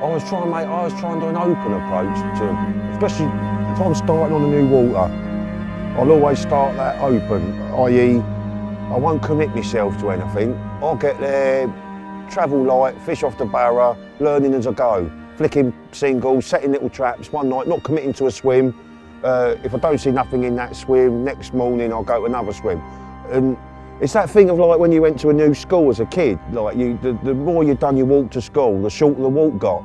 I was trying to do an open approach to, especially if I'm starting on a new water, I'll always start that open, i.e. I won't commit myself to anything. I'll get there, travel light, fish off the barra, learning as I go. Flicking singles, setting little traps one night, not committing to a swim. If I don't see nothing in that swim, next morning I'll go to another swim. And it's that thing of like when you went to a new school as a kid, like the more you've done your walk to school, the shorter the walk got.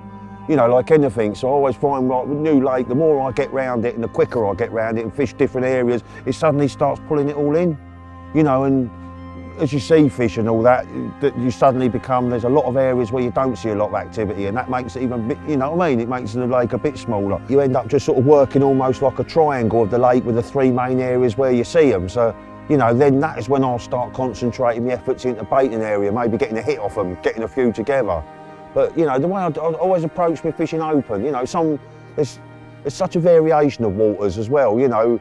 You know, like anything, so I always find like with new lake, the more I get round it and the quicker I get round it and fish different areas, it suddenly starts pulling it all in. You know, and as you see fish and all that, you suddenly become, there's a lot of areas where you don't see a lot of activity, and that makes it even a bit, you know what I mean, it makes the lake a bit smaller. You end up just sort of working almost like a triangle of the lake with the three main areas where you see them. So, you know, then that is when I'll start concentrating my efforts into baiting area, maybe getting a hit off them, getting a few together. But, you know, the way I always approach my fishing open, you know, there's such a variation of waters as well, you know.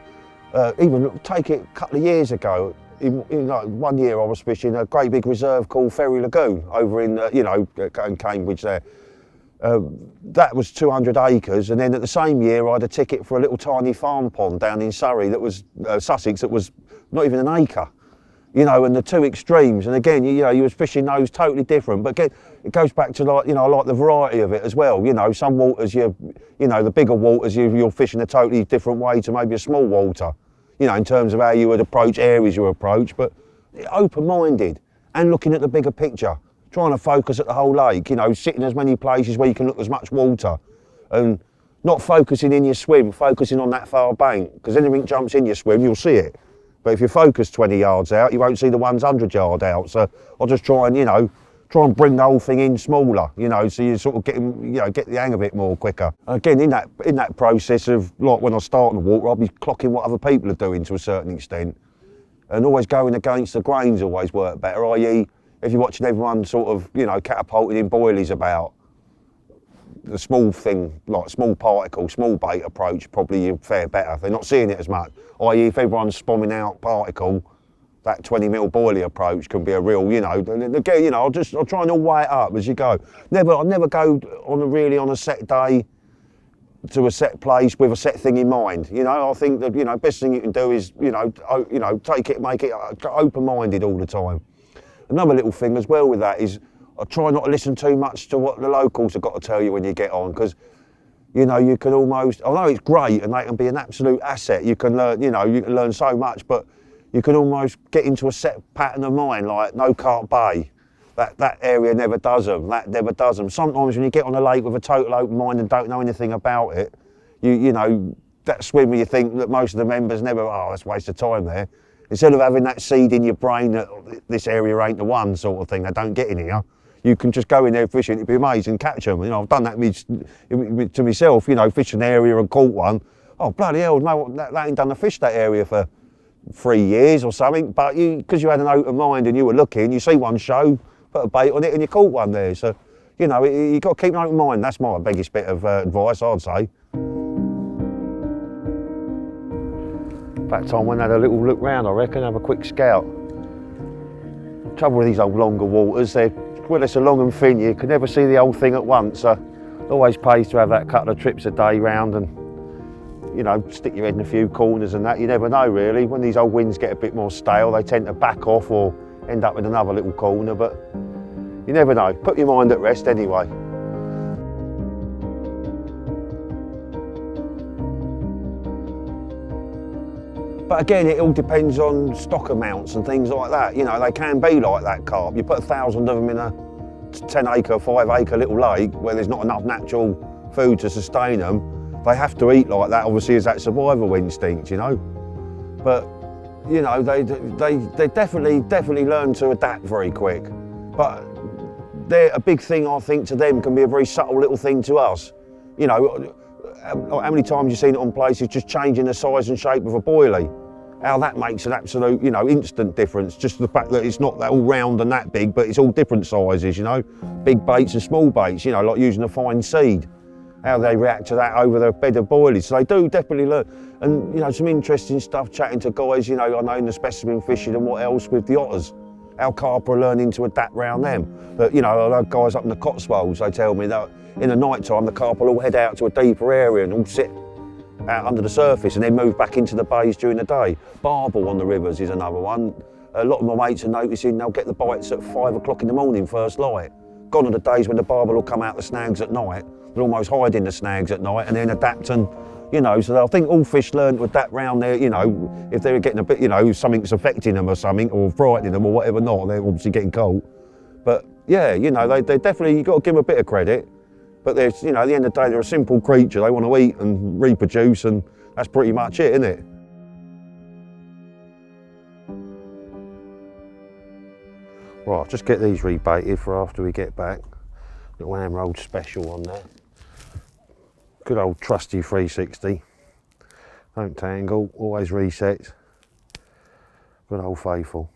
Even take it a couple of years ago, one year I was fishing a great big reserve called Ferry Lagoon over in, in Cambridge there. That was 200 acres, and then at the same year I had a ticket for a little tiny farm pond down in Surrey that was, Sussex, that was not even an acre. You know, and the two extremes, and again, you know, you was fishing those totally different, but again, it goes back to like, you know, I like the variety of it as well. You know, some waters, you know, the bigger waters, you're fishing a totally different way to maybe a small water, you know, in terms of how you would approach areas you approach, but open-minded and looking at the bigger picture, trying to focus at the whole lake, you know, sitting as many places where you can look as much water, and not focusing in your swim, focusing on that far bank, because anything jumps in your swim, you'll see it. But if you focus 20 yards out, you won't see the ones 100 yards out. So I'll just try and, you know, bring the whole thing in smaller, you know, so you sort of get the hang of it more quicker. Again, in that process of, like when I start in the water, I'll be clocking what other people are doing to a certain extent. And always going against the grains always work better, i.e. if you're watching everyone sort of, you know, catapulting in boilies about the small thing, like small particle, small bait approach, probably you fare better. They're not seeing it as much. I.e. if everyone's spomming out particle, that 20mm boilie approach can be a real, you know, again, you know, I'll try and all weigh it up as you go. I'll never go on a set day to a set place with a set thing in mind. You know, I think that, you know, best thing you can do is, you know, take it, make it open-minded all the time. Another little thing as well with that is I try not to listen too much to what the locals have got to tell you when you get on, because, you know, you can almost, although it's great and they can be an absolute asset, you can learn, you know, you can learn so much, but you can almost get into a set pattern of mind, like no Carp Bay. That area never does them, that never does them. Sometimes when you get on a lake with a total open mind and don't know anything about it, you know, that swim where you think that most of the members never, oh, that's a waste of time there. Instead of having that seed in your brain that this area ain't the one sort of thing, they don't get in here, you can just go in there fishing, it'd be amazing, catch them. You know, I've done that to myself, you know, fish an area and caught one. Oh, bloody hell, no, that ain't done a fish that area for 3 years or something, but because you had an open mind and you were looking, you see one show, put a bait on it and you caught one there. So, you know, you've got to keep an open mind. That's my biggest bit of advice, I'd say. About time when I had a little look round, I reckon, have a quick scout. The trouble with these old longer waters, well, it's a long and thin, you can never see the whole thing at once. So it always pays to have that couple of trips a day round and, you know, stick your head in a few corners and that. You never know really. When these old winds get a bit more stale, they tend to back off or end up in another little corner, but you never know. Put your mind at rest anyway. But again, it all depends on stock amounts and things like that. You know, they can be like that carp. You put 1,000 of them in a 10 acre, 5 acre little lake where there's not enough natural food to sustain them. They have to eat like that, obviously, as that survival instinct, you know. But, you know, they definitely learn to adapt very quick. But they're a big thing, I think, to them can be a very subtle little thing to us. You know, how many times you've seen it on places just changing the size and shape of a boilie? How that makes an absolute, you know, instant difference. Just the fact that it's not that all round and that big, but it's all different sizes, you know. Big baits and small baits, you know, like using a fine seed. How they react to that over the bed of boilies. So they do definitely learn. And, you know, some interesting stuff chatting to guys, you know, I know in the specimen fishing and what else with the otters. how carp are learning to adapt round them. But you know, I know guys up in the Cotswolds, they tell me that in the night time the carp will all head out to a deeper area and all sit out under the surface and then move back into the bays during the day. Barbel on the rivers is another one. A lot of my mates are noticing they'll get the bites at 5 o'clock in the morning, first light. Gone are the days when the barbel will come out the snags at night. They're almost hiding the snags at night and then adapt and, you know, so I think all fish learn to adapt round there, you know, if they're getting a bit, you know, something's affecting them or something, or frightening them or whatever not, they're obviously getting caught. But yeah, you know, they definitely, you've got to give them a bit of credit. But there's, you know, at the end of the day, they're a simple creature. They want to eat and reproduce, and that's pretty much it, isn't it? Right, just get these rebaited for after we get back. Little Emerald special on there. Good old trusty 360. Don't tangle, always resets. Good old faithful.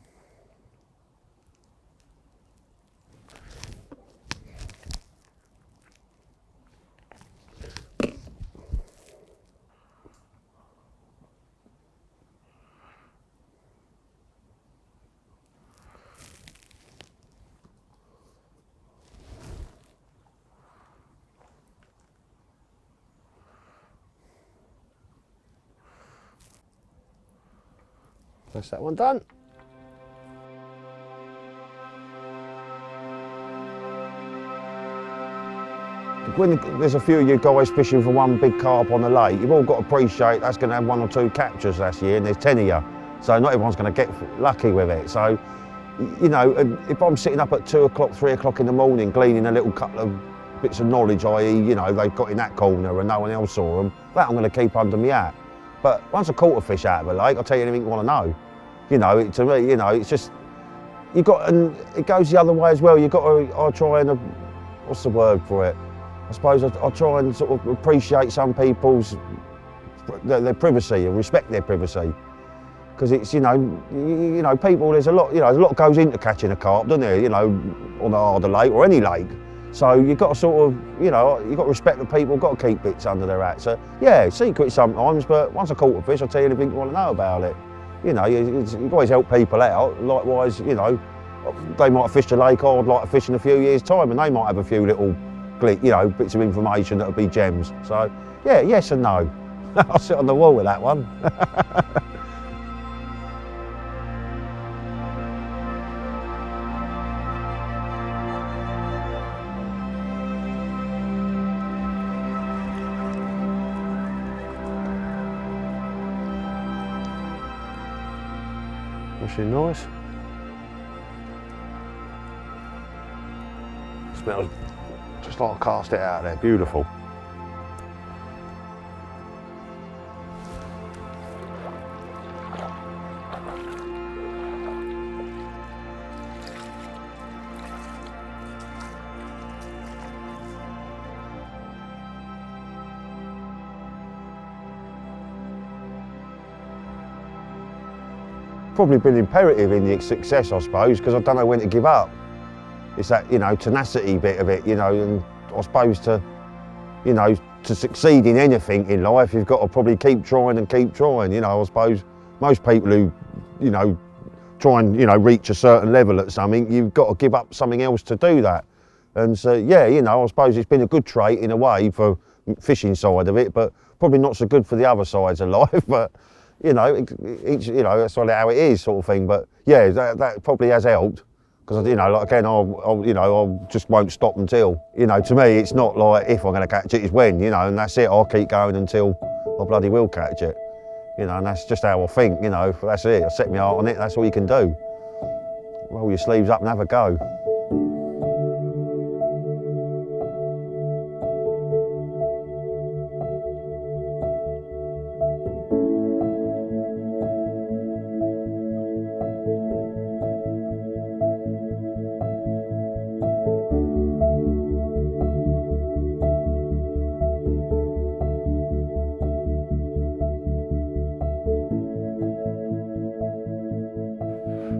That's that one done. When there's a few of you guys fishing for one big carp on the lake, you've all got to appreciate that's going to have 1 or 2 captures this year, and there's 10 of you. So not everyone's going to get lucky with it. So, you know, if I'm sitting up at 2 o'clock, 3 o'clock in the morning, gleaning a little couple of bits of knowledge, i.e., you know, they've got in that corner and no one else saw them, that I'm going to keep under my hat. But once I caught a fish out of a lake, I'll tell you anything you want to know. You know, to me, you know, it's just, you got, and it goes the other way as well. You've got to, I try and, what's the word for it? I suppose I try and sort of appreciate some people's, their privacy and respect their privacy. Because it's, you know, people, there's a lot, you know, there's a lot goes into catching a carp, doesn't there? You know, on the harder lake or any lake. So you've got to sort of, you know, you've got to respect the people, got to keep bits under their hat. So yeah, secret sometimes, but once I caught a fish, I'll tell you anything you want to know about it. You know, you always help people out. Likewise, you know, they might have fished a lake I'd like to fish in a few years' time, and they might have a few little, you know, bits of information that would be gems. So yeah, yes and no. I'll sit on the wall with that one. Washing nice. Smells just like I cast it out there, beautiful. Probably been imperative in the success, I suppose, because I don't know when to give up. It's that, you know, tenacity bit of it, you know, and I suppose to, you know, to succeed in anything in life, you've got to probably keep trying and keep trying. You know, I suppose most people who, you know, try and, you know, reach a certain level at something, you've got to give up something else to do that. And so, yeah, you know, I suppose it's been a good trait in a way for fishing side of it, but probably not so good for the other sides of life. But you know, you know, that's sort of how it is, sort of thing. But yeah, that probably has helped, because you know, like again, I just won't stop until, you know, to me, it's not like if I'm going to catch it, it's when, you know, and that's it. I'll keep going until I bloody will catch it, you know, and that's just how I think, you know. That's it. I set my heart on it. That's all you can do. Roll your sleeves up and have a go.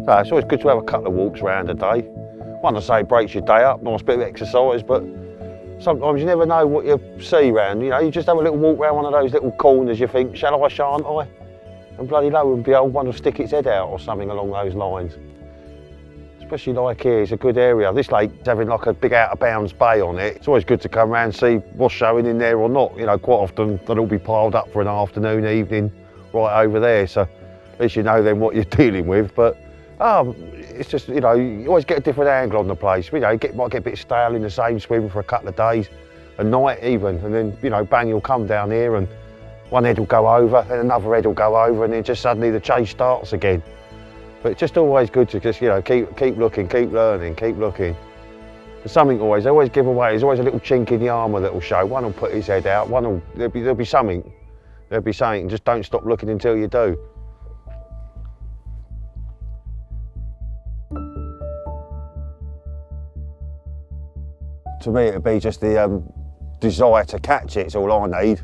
So it's always good to have a couple of walks around a day. One, I say, breaks your day up, nice bit of exercise, but sometimes you never know what you see round. You know, you just have a little walk around one of those little corners, you think, shall I, shan't I? And bloody lo and behold, one will stick its head out or something along those lines. especially like here, it's a good area. This lake's having like a big out of bounds bay on it. It's always good to come round and see what's showing in there or not. You know, quite often they'll all be piled up for an afternoon, evening, right over there. So at least you know then what you're dealing with. But it's just, you know, you always get a different angle on the place. You know, you might get a bit stale in the same swim for a couple of days, a night even, and then, you know, bang, you'll come down here and one head will go over, then another head will go over, and then just suddenly the chase starts again. But it's just always good to just, you know, keep looking, keep learning, keep looking. There's something always, they always give away, there's always a little chink in the armour that will show. One will put his head out, one will, there'll be something. There'll be something, just don't stop looking until you do. To me, it'd be just the desire to catch it, it's all I need.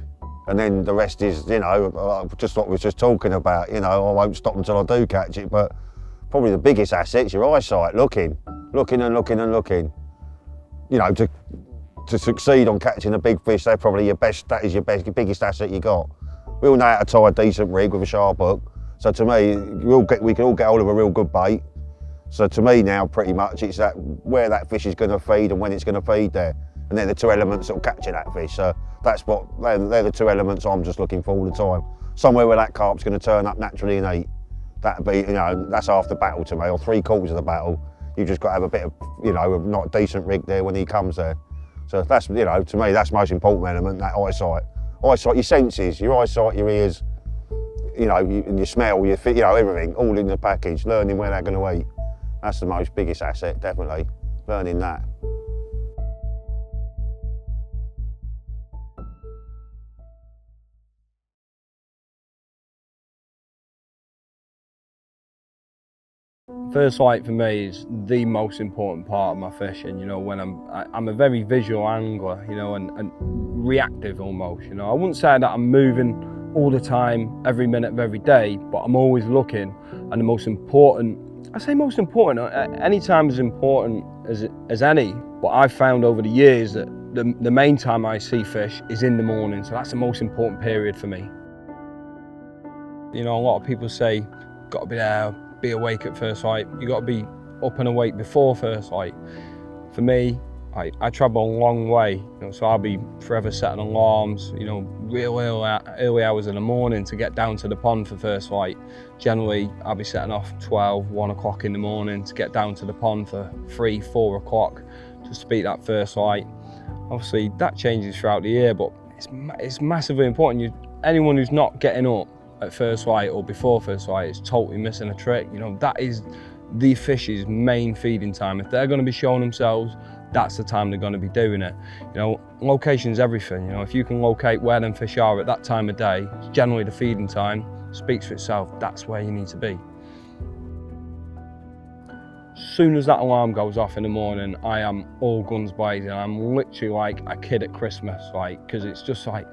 And then the rest is, you know, just what we were just talking about. You know, I won't stop until I do catch it, but probably the biggest asset's your eyesight, looking and looking and looking. You know, to succeed on catching a big fish, that is your biggest asset you got. We all know how to tie a decent rig with a sharp hook. So to me, we can all get hold of a real good bait. So to me now, pretty much, it's that where that fish is going to feed and when it's going to feed there. And they're the two elements that will capture that fish. So they're the two elements I'm just looking for all the time. Somewhere where that carp's going to turn up naturally and eat. That'd be, you know, that's half the battle to me, or 3/4 of the battle. You've just got to have a bit of, you know, a not decent rig there when he comes there. So that's, you know, to me, that's the most important element, that eyesight. Eyesight, your senses, your eyesight, your ears, you know, and your smell, you know, everything, all in the package, learning where they're going to eat. That's the biggest asset, definitely, learning that. First light for me is the most important part of my fishing. You know, when I'm a very visual angler, you know, and reactive almost. You know, I wouldn't say that I'm moving all the time, every minute of every day, but I'm always looking. And the most important, I say most important, any time is important as any. But I've found over the years that the main time I see fish is in the morning, so that's the most important period for me. You know, a lot of people say, got to be there, be awake at first light. You got to be up and awake before first light. For me, I travel a long way, you know, so I'll be forever setting alarms, you know, real early hours in the morning to get down to the pond for first light. Generally, I'll be setting off 12, 1 o'clock in the morning to get down to the pond for 3, 4 o'clock just to beat that first light. Obviously, that changes throughout the year, but it's massively important. Anyone who's not getting up at first light or before first light is totally missing a trick. You know, that is the fish's main feeding time. If they're going to be showing themselves, that's the time they're going to be doing it. You know, location's everything. You know, if you can locate where them fish are at that time of day, it's generally the feeding time, speaks for itself. That's where you need to be. As soon as that alarm goes off in the morning, I am all guns blazing. I'm literally like a kid at Christmas, like, because it's just like,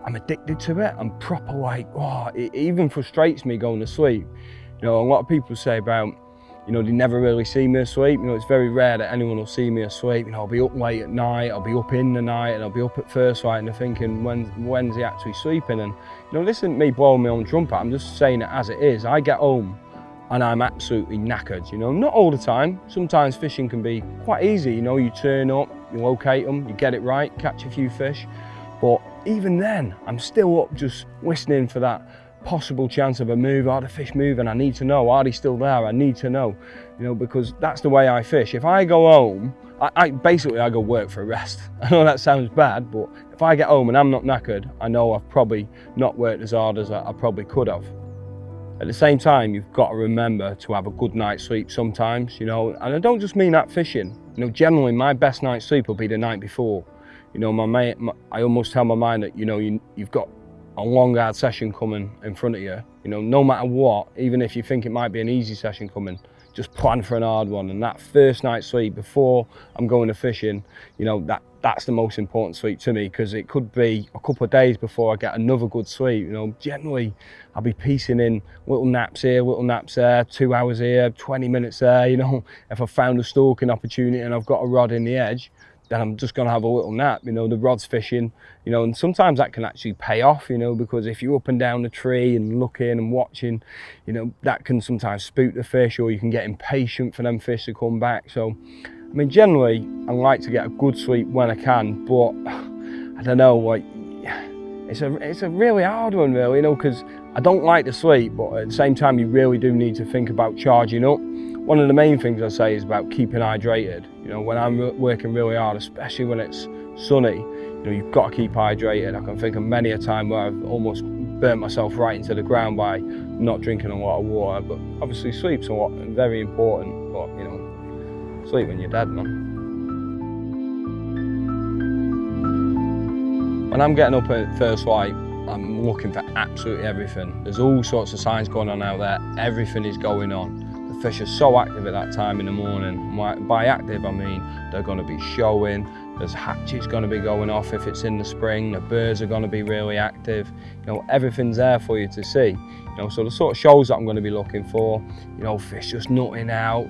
I'm addicted to it. I'm proper like, oh, it even frustrates me going to sleep. You know, a lot of people say about, you know, they never really see me asleep. You know, it's very rare that anyone will see me asleep. You know, I'll be up late at night, I'll be up in the night, and I'll be up at first light, and they're thinking, when's he actually sleeping? And, you know, this isn't me blowing my own trumpet, I'm just saying it as it is. I get home and I'm absolutely knackered, you know, not all the time. Sometimes fishing can be quite easy, you know, you turn up, you locate them, you get it right, catch a few fish. But even then, I'm still up just listening for that possible chance of a move. Are the fish moving? I need to know. Are they still there? I need to know. You know, because that's the way I fish. If I go home, I go work for a rest. I know that sounds bad, but if I get home and I'm not knackered, I know I've probably not worked as hard as I probably could have. At the same time, you've got to remember to have a good night's sleep sometimes, you know, and I don't just mean that fishing. You know, generally my best night's sleep will be the night before. You know, I almost tell my mind that, you know, you've got a long, hard session coming in front of you. You know, no matter what, even if you think it might be an easy session coming, just plan for an hard one. And that first night's sleep before I'm going to fishing, you know, that's the most important sleep to me, because it could be a couple of days before I get another good sleep. You know, generally I'll be piecing in little naps here, little naps there, 2 hours here, 20 minutes there. You know, if I've found a stalking opportunity and I've got a rod in the edge, then I'm just gonna have a little nap. You know, the rod's fishing, you know, and sometimes that can actually pay off, you know, because if you're up and down the tree and looking and watching, you know, that can sometimes spook the fish, or you can get impatient for them fish to come back. So, I mean, generally, I like to get a good sleep when I can, but I don't know, like, it's a really hard one, really, you know, because I don't like to sleep, but at the same time, you really do need to think about charging up. One of the main things I say is about keeping hydrated. You know, when I'm working really hard, especially when it's sunny, you know, you've got to keep hydrated. I can think of many a time where I've almost burnt myself right into the ground by not drinking a lot of water. But obviously sleep's very important, but you know, sleep when you're dead, man. When I'm getting up at first light, I'm looking for absolutely everything. There's all sorts of signs going on out there. Everything is going on. The fish are so active at that time in the morning. By active, I mean they're going to be showing. There's hatches going to be going off if it's in the spring. The birds are going to be really active. You know, everything's there for you to see. You know, so the sort of shows that I'm going to be looking for, you know, fish just nutting out,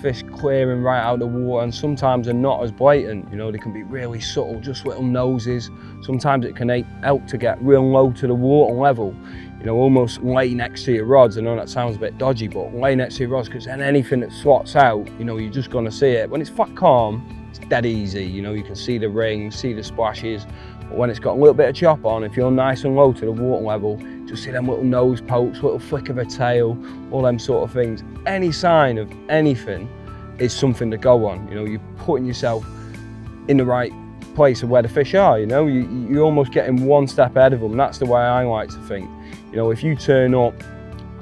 fish clearing right out of the water, and sometimes they're not as blatant. You know, they can be really subtle, just little noses. Sometimes it can help to get real low to the water level. You know, almost lay next to your rods. I know that sounds a bit dodgy, but lay next to your rods, because then anything that slots out, you know, you're just going to see it. When it's flat calm, it's dead easy. You know, you can see the rings, see the splashes. But when it's got a little bit of chop on, if you're nice and low to the water level, just see them little nose pokes, little flick of a tail, all them sort of things. Any sign of anything is something to go on. You know, you're putting yourself in the right place of where the fish are. You know, you're almost getting one step ahead of them. That's the way I like to think. You know, if you turn up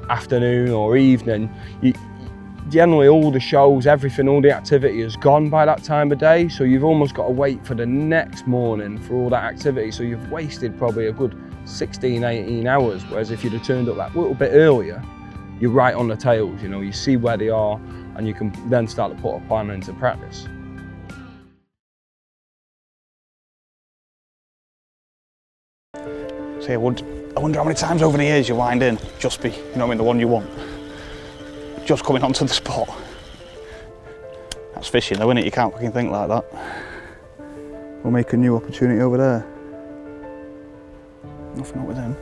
afternoon or evening, generally all the shows, everything, all the activity is gone by that time of day. So you've almost got to wait for the next morning for all that activity. So you've wasted probably a good 16, 18 hours. Whereas if you'd have turned up that little bit earlier, you're right on the tails. You know, you see where they are, and you can then start to put a plan into practice. So I wonder how many times over the years you wind in, just be, you know what I mean, the one you want. Just coming onto the spot. That's fishing though, isn't it? You can't fucking think like that. We'll make a new opportunity over there. Nothing up with him.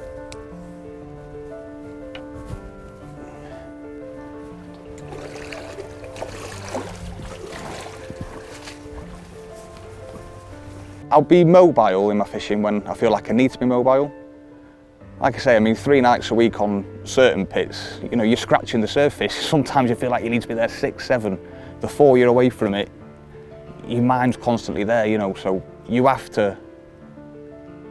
I'll be mobile in my fishing when I feel like I need to be mobile. Like I say, I mean, 3 nights a week on certain pits, you know, you're scratching the surface. Sometimes you feel like you need to be there 6, 7. The 4 you're away from it, your mind's constantly there, you know, so you have to,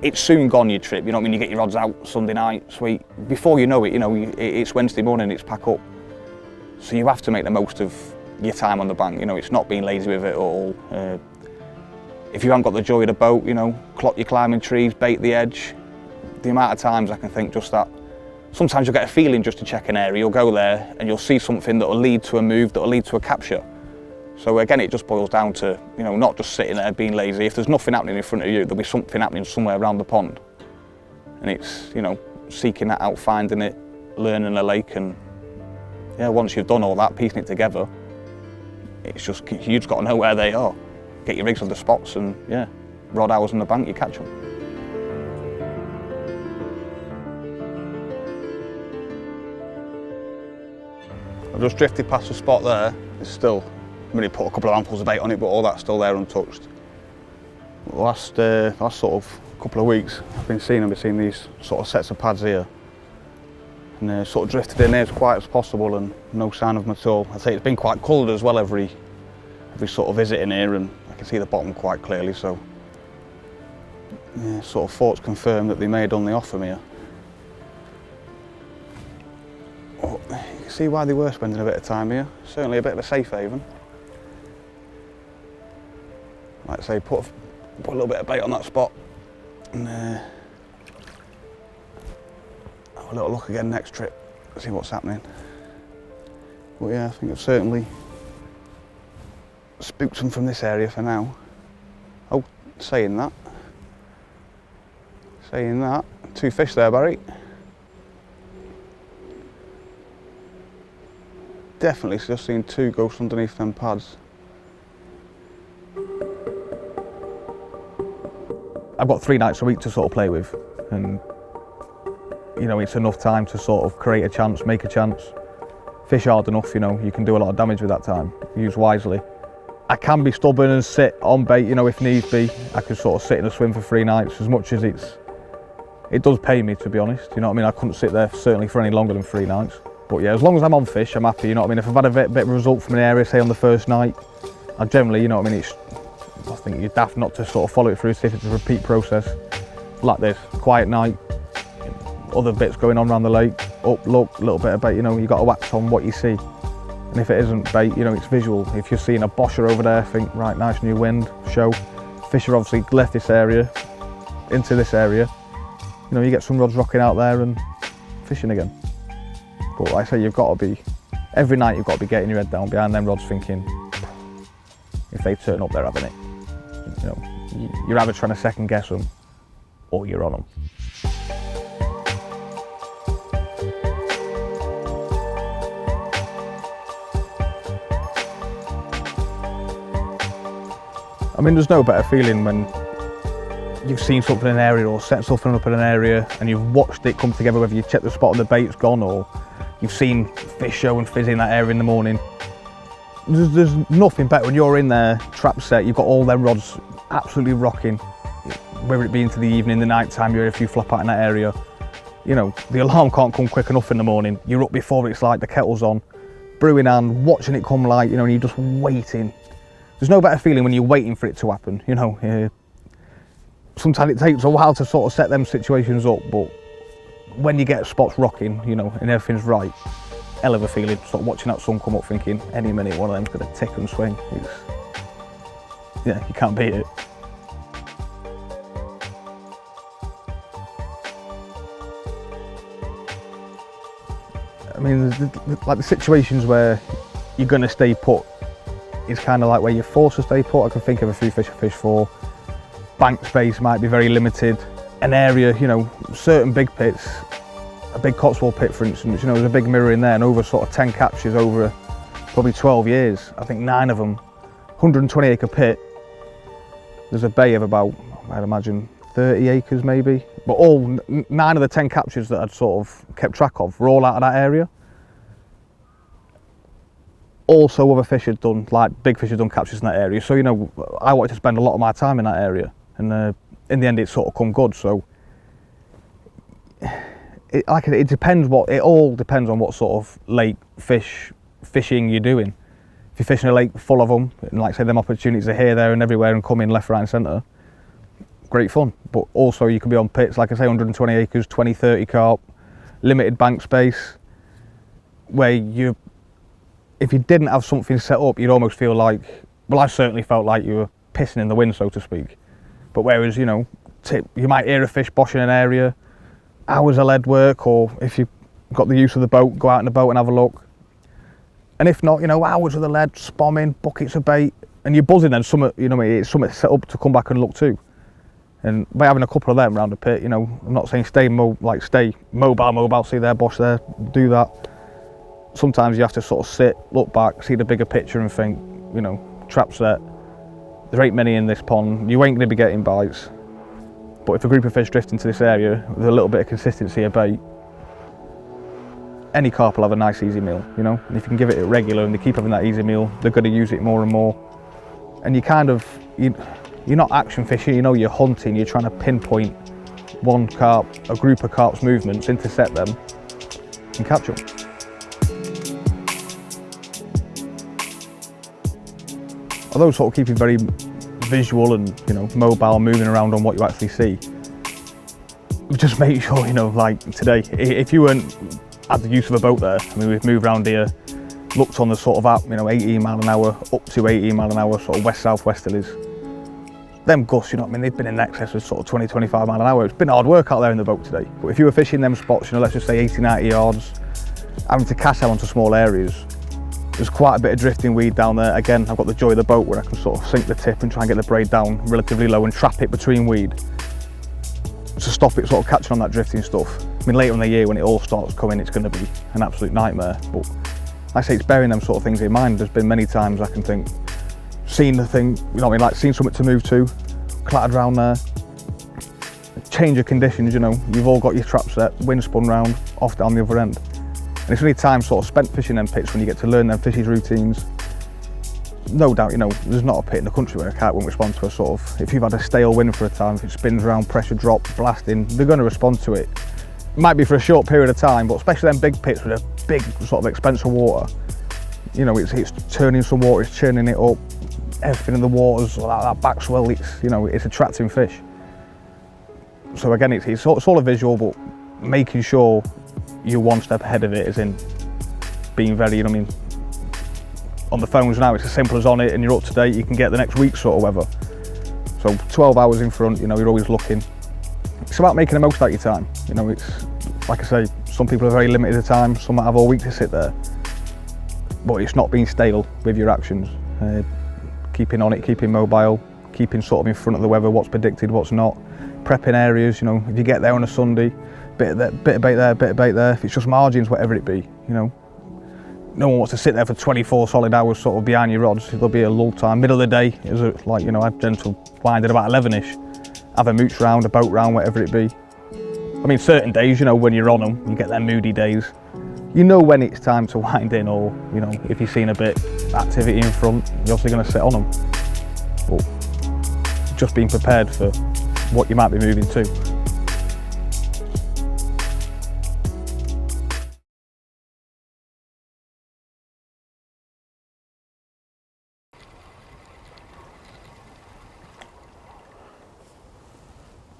it's soon gone your trip, you know what I mean? You get your rods out Sunday night, sweet. Before you know it, you know, it's Wednesday morning, it's pack up. So you have to make the most of your time on the bank, you know, it's not being lazy with it at all. If you haven't got the joy of the boat, you know, clock your climbing trees, bait the edge. The amount of times I can think just that, sometimes you'll get a feeling just to check an area, you'll go there and you'll see something that will lead to a move, that will lead to a capture. So again, it just boils down to, you know, not just sitting there being lazy. If there's nothing happening in front of you, there'll be something happening somewhere around the pond. And it's, you know, seeking that out, finding it, learning a lake, and yeah, once you've done all that, piecing it together, it's just, you just got to know where they are. Get your rigs on the spots and yeah, rod hours on the bank, you catch them. I've just drifted past the spot there. It's still, I mean, put a couple of handfuls of bait on it, but all that's still there untouched. The last sort of couple of weeks, I've been seeing these sort of sets of pads here. And sort of drifted in here as quiet as possible and no sign of them at all. I'd say it's been quite coloured as well every sort of visit in here, and I can see the bottom quite clearly, so yeah, sort of thoughts confirm that they may have done the off from here. Oh, you can see why they were spending a bit of time here. Certainly a bit of a safe haven. Like I say, put a little bit of bait on that spot and have a little look again next trip, see what's happening. But yeah, I think I've certainly spooked them from this area for now. Oh, saying that, 2 fish there, Barry. Definitely just seen 2 ghosts underneath them pads. I've got 3 nights a week to sort of play with, and you know, it's enough time to sort of create a chance, make a chance, fish hard enough, you know, you can do a lot of damage with that time, use wisely. I can be stubborn and sit on bait, you know, if needs be. I could sort of sit in a swim for 3 nights, as much as it does pay me, to be honest, you know what I mean? I couldn't sit there certainly for any longer than 3 nights. But yeah, as long as I'm on fish, I'm happy, you know what I mean? If I've had a bit of a result from an area, say on the first night, I generally, you know what I mean, I think you're daft not to sort of follow it through, see if it's a repeat process. Like this, quiet night, other bits going on around the lake, up, look, a little bit of bait, you know, you got to wax on what you see. And if it isn't bait, you know, it's visual. If you're seeing a bosher over there, think, right, nice new wind, show. Fish are obviously left this area, into this area. You know, you get some rods rocking out there and fishing again. But like I say, you've got to be, every night you've got to be getting your head down behind them rods thinking, if they turn up, they're having it. You know, you're either trying to second guess them or you're on them. I mean, there's no better feeling when you've seen something in an area or set something up in an area and you've watched it come together, whether you check the spot and the bait's gone or you've seen fish show and fizz in that area in the morning. There's nothing better when you're in there, trap set, you've got all them rods absolutely rocking, whether it be into the evening, the night time, you're if you flop out in that area. You know, the alarm can't come quick enough in the morning. You're up before it's like the kettle's on, brewing and watching it come light, you know, and you're just waiting. There's no better feeling when you're waiting for it to happen, you know. Sometimes it takes a while to sort of set them situations up, but when you get spots rocking, you know, and everything's right, hell of a feeling, sort of watching that sun come up thinking, any minute one of them's going to tick and swing. Yeah, you can't beat it. I mean, like the situations where you're going to stay put, it's kind of like where you're forced to stay put. I can think of a few fish I fish for. Bank space might be very limited. An area, you know, certain big pits, a big Cotswold pit for instance, you know, there's a big mirror in there and over sort of 10 captures over probably 12 years. I think 9 of them, 120 acre pit. There's a bay of about, I'd imagine, 30 acres maybe. But all 9 of the 10 captures that I'd sort of kept track of were all out of that area. Also other fish had done, like big fish had done captures in that area. So, you know, I wanted to spend a lot of my time in that area. And in the end, it sort of come good. So, it all depends on what sort of lake fishing you're doing. If you're fishing a lake full of them, and like I say, them opportunities are here, there and everywhere and come in left, right and centre, great fun. But also you can be on pits, like I say, 120 acres, 20, 30 carp, limited bank space, where if you didn't have something set up, you'd almost feel like, well, I certainly felt like you were pissing in the wind, so to speak. But whereas, you know, you might hear a fish bosh in an area, hours of lead work, or if you've got the use of the boat, go out in the boat and have a look. And if not, you know, hours of the lead, spomming, buckets of bait, and you're buzzing then, you know, it's something set up to come back and look to. And by having a couple of them around the pit, you know, I'm not saying stay mobile, see there, bosh there, do that. Sometimes you have to sort of sit, look back, see the bigger picture and think, you know, trap set, there ain't many in this pond, you ain't going to be getting bites. But if a group of fish drift into this area with a little bit of consistency of bait, any carp will have a nice easy meal, you know. And if you can give it a regular and they keep having that easy meal, they're going to use it more and more. And you kind of, you're not action fishing, you know, you're hunting, you're trying to pinpoint one carp, a group of carp's movements, intercept them and catch them. Although sort of keeping very visual and, you know, mobile, moving around on what you actually see, just make sure, you know, like today, if you weren't had the use of a boat there, I mean, we've moved around here, looked on the sort of app, you know, 18 mile an hour, up to 18 mile an hour, sort of west-south-westerlies. Them gusts, you know what I mean, they've been in excess of sort of 20, 25 mile an hour. It's been hard work out there in the boat today. But if you were fishing them spots, you know, let's just say 80, 90 yards, having to cast out onto small areas, there's quite a bit of drifting weed down there. Again, I've got the joy of the boat where I can sort of sink the tip and try and get the braid down relatively low and trap it between weed to stop it sort of catching on that drifting stuff. I mean, later in the year when it all starts coming, it's going to be an absolute nightmare. But I say it's bearing them sort of things in mind. There's been many times I can think, seeing the thing, you know what I mean, like seeing something to move to, clattered around there, change of conditions, you know, you've all got your trap set, wind spun round, off down the other end. And it's really time sort of spent fishing them pits when you get to learn them fishing routines. No doubt, you know, there's not a pit in the country where a carp won't respond to a sort of, if you've had a stale wind for a time, if it spins around, pressure drop, blasting, they're going to respond to it. It might be for a short period of time, but especially them big pits with a big sort of expensive water, you know, it's turning some water, it's churning it up, everything in the waters, that back swell, it's, you know, it's attracting fish. So again, it's all a visual, but making sure you're one step ahead of it, as in being very, you know what I mean, on the phones now it's as simple as on it and you're up to date, you can get the next week's sort of weather. So 12 hours in front, you know, you're always looking. It's about making the most out of your time. You know, it's, like I say, some people are very limited of time, some might have all week to sit there. But it's not being stale with your actions. Keeping on it, keeping mobile, keeping sort of in front of the weather, what's predicted, what's not. Prepping areas, you know, if you get there on a Sunday, bit of bait there, bit of bait there. If it's just margins, whatever it be, you know. No one wants to sit there for 24 solid hours sort of behind your rods. There'll be a lull time. Middle of the day, like, you know, I tend to wind at about 11ish. Have a mooch round, a boat round, whatever it be. I mean, certain days, you know, when you're on them, you get them moody days. You know when it's time to wind in, or, you know, if you've seen a bit activity in front, you're obviously going to sit on them. But just being prepared for what you might be moving to.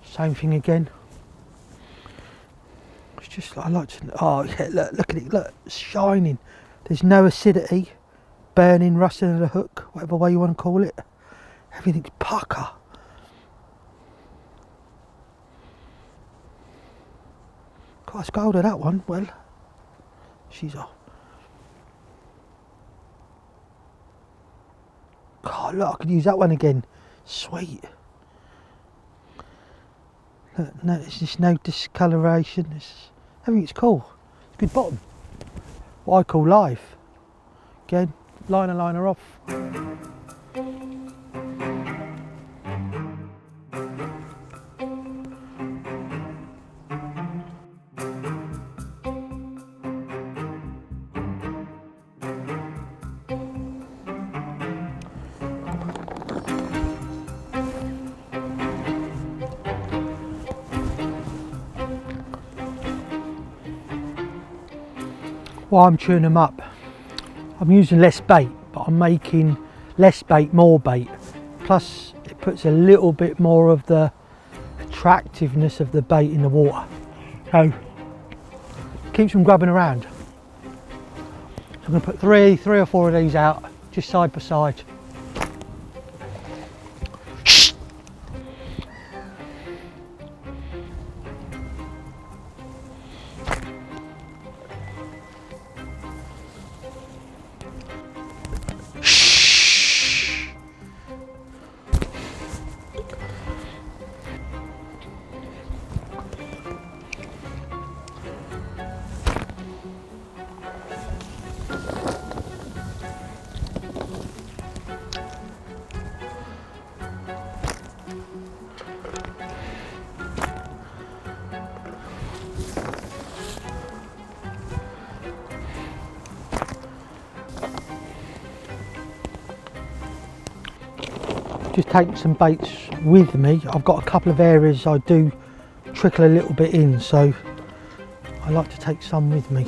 Same thing again. It's just like, I like to, oh yeah, look at it, look, it's shining. There's no acidity, burning, rusting of the hook, whatever way you want to call it. Everything's pucker. God, let's get hold of that one. Well, she's off. God, look, I could use that one again. Sweet. Look, no, it's just no discoloration. Everything's cool. It's good bottom. What I call live. Again, liner off. While I'm chewing them up, I'm using less bait, but I'm making less bait, more bait. Plus, it puts a little bit more of the attractiveness of the bait in the water. So, keeps them grubbing around. So I'm going to put three or four of these out, just side by side. Just take some baits with me. I've got a couple of areas I do trickle a little bit in, so I like to take some with me.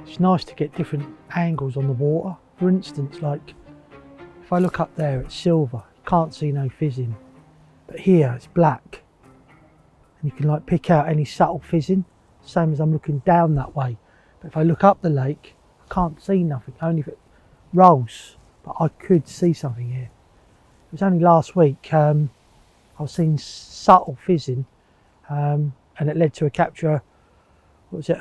It's nice to get different angles on the water. For instance, like if I look up there, it's silver. Can't see no fizzing, but here it's black, and you can like pick out any subtle fizzing, same as I'm looking down that way. But if I look up the lake, I can't see nothing, only if it rolls, but I could see something here. It was only last week I was seeing subtle fizzing, and it led to a capture. What was it,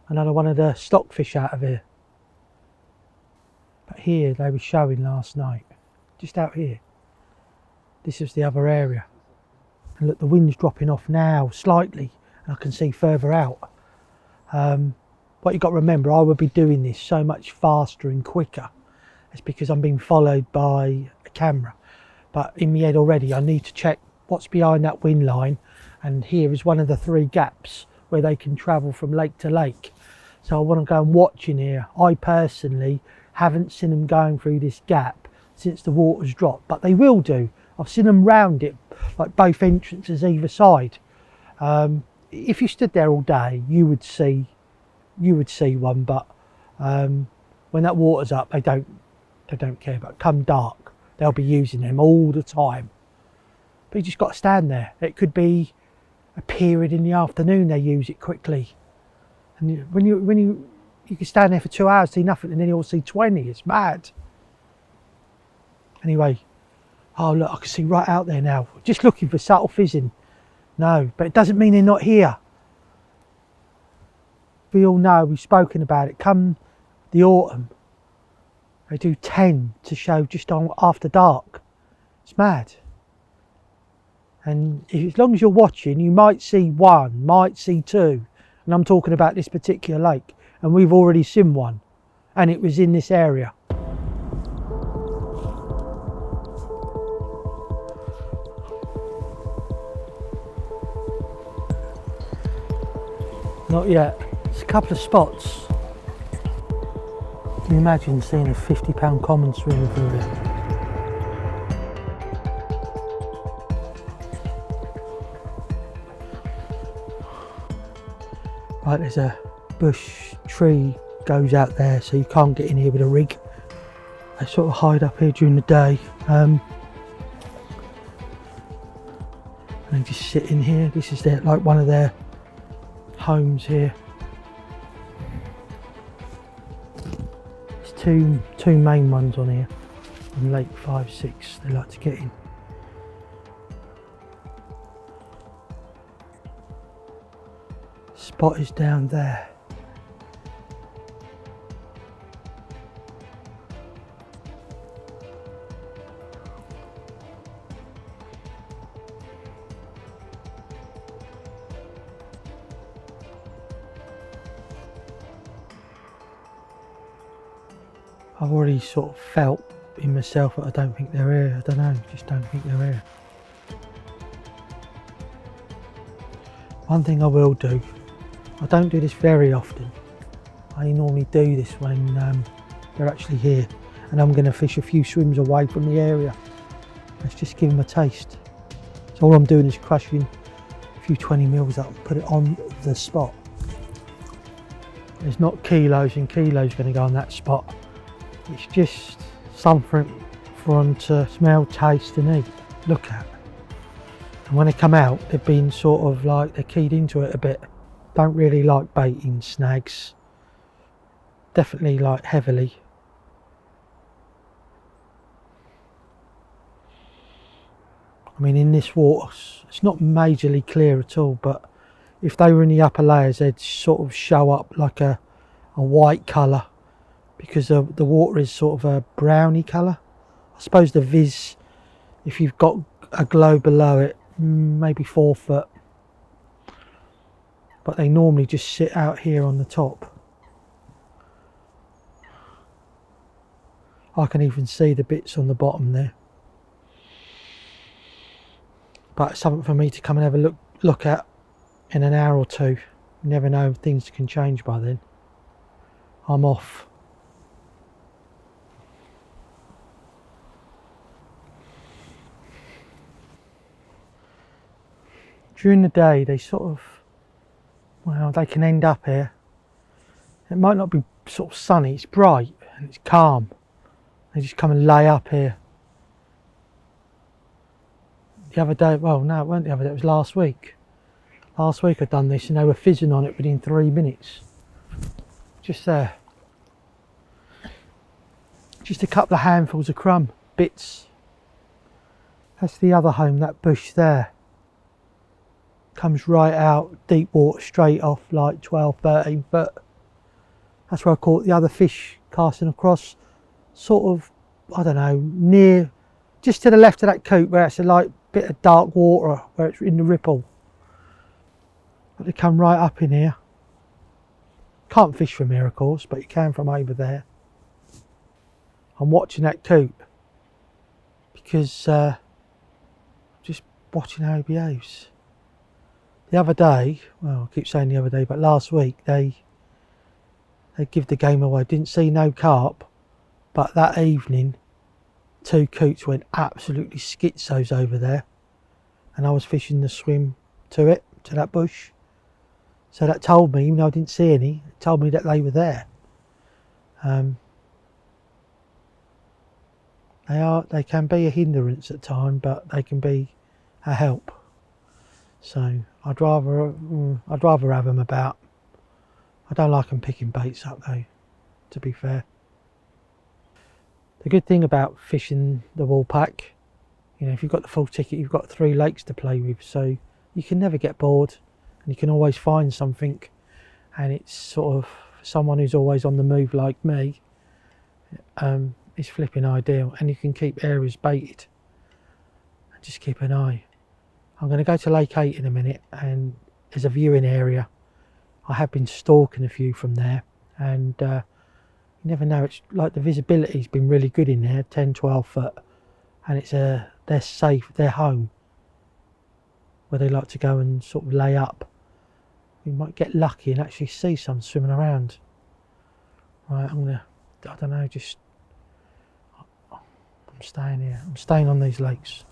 another one of the stockfish out of here. But here they were showing last night, just out here. This was the other area. And look, the wind's dropping off now slightly, and I can see further out. What you've got to remember, I would be doing this so much faster and quicker. It's because I'm being followed by a camera. But in my head already, I need to check what's behind that wind line. And here is one of the 3 gaps where they can travel from lake to lake. So I want to go and watch in here. I personally haven't seen them going through this gap since the water's dropped, but they will do. I've seen them round it, like both entrances either side. If you stood there all day, you would see one, but when that water's up, they don't care. But come dark, they'll be using them all the time. But you just got to stand there. It could be a period in the afternoon they use it quickly, and when you can stand there for 2 hours, see nothing, and then you'll see 20. It's mad. Anyway, oh look, I can see right out there now. Just looking for subtle fizzing. No, but it doesn't mean they're not here. We all know, we've spoken about it. Come the autumn, they do tend to show just on after dark. It's mad. And as long as you're watching, you might see 1, might see 2. And I'm talking about this particular lake. And we've already seen one. And it was in this area. Not yet. It's a couple of spots. Can you imagine seeing a 50-pound common swimming through here? Right, there's a bush tree goes out there, so you can't get in here with a rig. They sort of hide up here during the day. And they just sit in here. This is like one of their homes here. There's two main ones on here, on Lake 5, 6 they like to get in. Spot is down there. I've already sort of felt in myself that I don't think they're here. I don't know, just don't think they're here. One thing I will do, I don't do this very often. I normally do this when they're actually here, and I'm going to fish a few swims away from the area. Let's just give them a taste. So all I'm doing is crushing a few 20 mils up and put it on the spot. There's not kilos and kilos going to go on that spot. It's just something for them to smell, taste and eat, look at. And when they come out, they've been sort of like, they're keyed into it a bit. Don't really like baiting snags. Definitely like heavily. I mean, in this water, it's not majorly clear at all, but if they were in the upper layers, they'd sort of show up like a white colour, because the water is sort of a browny colour. I suppose the viz, if you've got a glow below it, maybe 4 foot. But they normally just sit out here on the top. I can even see the bits on the bottom there. But it's something for me to come and have a look at in an hour or two. You never know, things can change by then. I'm off. During the day, they sort of, well, they can end up here. It might not be sort of sunny, it's bright and it's calm. They just come and lay up here. The other day, well no, it wasn't the other day, it was last week. Last week I'd done this and they were fizzing on it within 3 minutes. Just there. Just a couple of handfuls of crumb, bits. That's the other home, that bush there. Comes right out, deep water, straight off, like 12, 13 foot. That's where I caught the other fish casting across, sort of, I don't know, near, just to the left of that coop where it's like bit of dark water where it's in the ripple. But they come right up in here. Can't fish from here, of course, but you can from over there. I'm watching that coot because just watching how he behaves. The other day, well, I keep saying the other day, but last week they give the game away. Didn't see no carp, but that evening 2 coots went absolutely schizos over there, and I was fishing the swim to that bush. So that told me, even though I didn't see any, it told me that they were there. They can be a hindrance at times, but they can be a help. So I'd rather have them about. I don't like them picking baits up though, to be fair. The good thing about fishing the Woolpack, you know, if you've got the full ticket, you've got 3 lakes to play with, so you can never get bored, and you can always find something. And it's sort of, for someone who's always on the move like me, it's flipping ideal, and you can keep areas baited and just keep an eye. I'm going to go to Lake 8 in a minute, and there's a viewing area. I have been stalking a few from there, and you never know, it's like the visibility's been really good in there, 10-12 foot, and it's they're safe, they're home where they like to go and sort of lay up. We might get lucky and actually see some swimming around. Right, I don't know, just I'm staying here. I'm staying on these lakes.